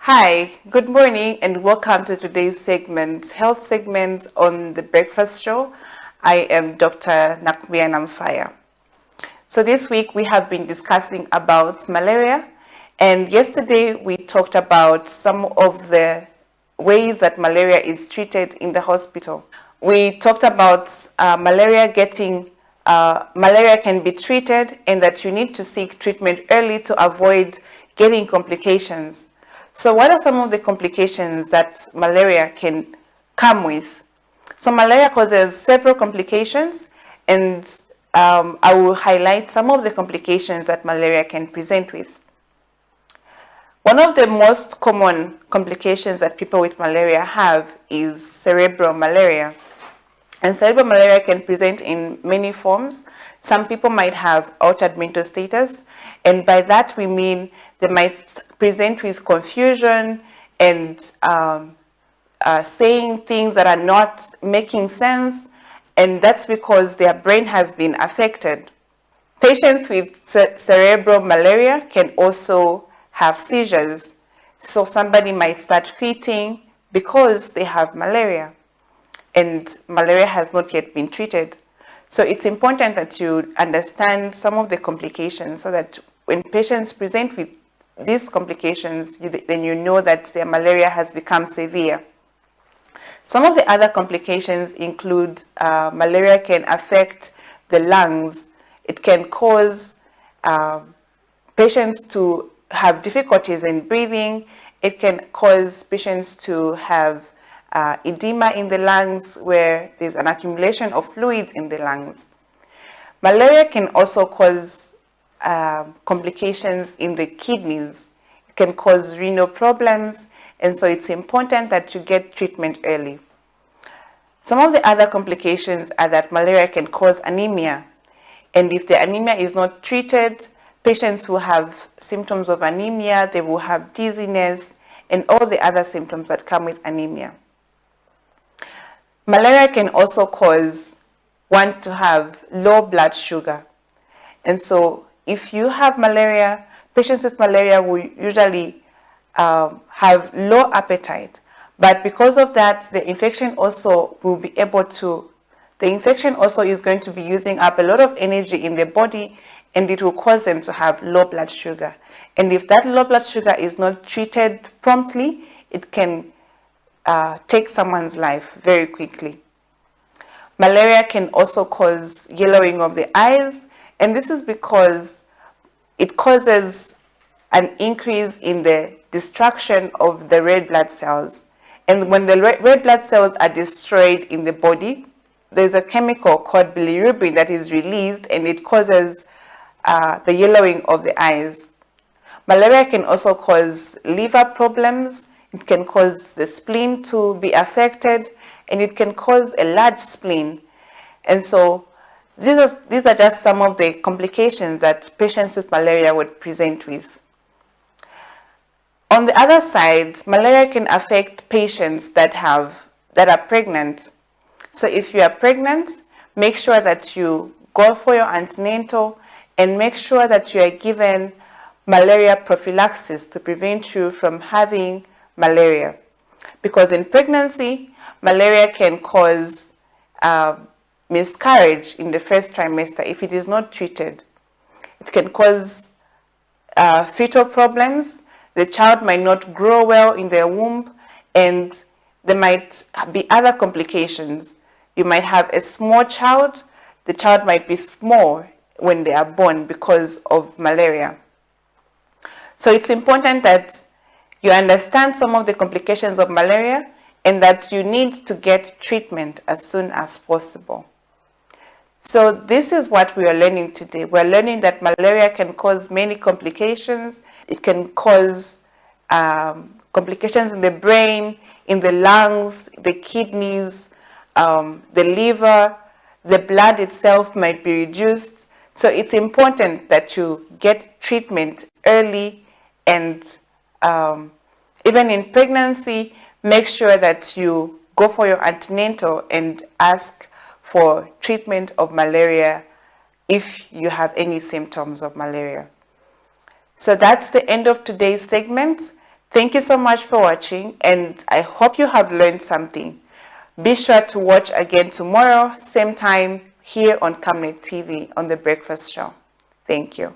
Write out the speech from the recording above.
Hi, good morning and welcome to today's health segment on the breakfast show. I am Dr. Nakumia Namfaya. So this week we have been discussing about malaria, and yesterday we talked about some of the ways that malaria is treated in the hospital. We talked about malaria can be treated and that you need to seek treatment early to avoid getting complications. So what are some of the complications that malaria can come with? So malaria causes several complications, and I will highlight some of the complications that malaria can present with. One of the most common complications that people with malaria have is cerebral malaria. And cerebral malaria can present in many forms. Some people might have altered mental status, and by that we mean they might present with confusion and saying things that are not making sense, and that's because their brain has been affected. Patients with cerebral malaria can also have seizures. So somebody might start fainting because they have malaria, and malaria has not yet been treated. So it's important that you understand some of the complications so that when patients present with these complications, then you know that their malaria has become severe. Some of the other complications include malaria can affect the lungs. It can cause patients to have difficulties in breathing. It can cause patients to have edema in the lungs, where there's an accumulation of fluids in the lungs. Malaria can also cause complications in the kidneys. It can cause renal problems, and so it's important that you get treatment early. Some of the other complications are that malaria can cause anemia, and if the anemia is not treated, patients who have symptoms of anemia, they will have dizziness and all the other symptoms that come with anemia. Malaria can also cause one to have low blood sugar. And so if you have malaria, patients with malaria will usually have low appetite. But because of that, the infection also is going to be using up a lot of energy in the body, and it will cause them to have low blood sugar. And if that low blood sugar is not treated promptly, it can take someone's life very quickly. Malaria can also cause yellowing of the eyes, and this is because it causes an increase in the destruction of the red blood cells. And when the red blood cells are destroyed in the body, there's a chemical called bilirubin that is released, and it causes the yellowing of the eyes. Malaria can also cause liver problems. It can cause the spleen to be affected, and it can cause a large spleen. And so these are just some of the complications that patients with malaria would present with. On the other side, malaria can affect patients that are pregnant. So if you are pregnant, make sure that you go for your antenatal and make sure that you are given malaria prophylaxis to prevent you from having malaria. Because in pregnancy, malaria can cause miscarriage in the first trimester if it is not treated. It can cause fetal problems. The child might not grow well in their womb, and there might be other complications. You might have a small child. The child might be small when they are born because of malaria. So it's important that you understand some of the complications of malaria and that you need to get treatment as soon as possible. So this is what we are learning today. We're learning that malaria can cause many complications. It can cause complications in the brain, in the lungs, the kidneys, the liver. The blood itself might be reduced. So it's important that you get treatment early, and even in pregnancy, make sure that you go for your antenatal and ask for treatment of malaria if you have any symptoms of malaria. So that's the end of today's segment. Thank you so much for watching, and I hope you have learned something. Be sure to watch again tomorrow, same time, here on Camnet TV on The Breakfast Show. Thank you.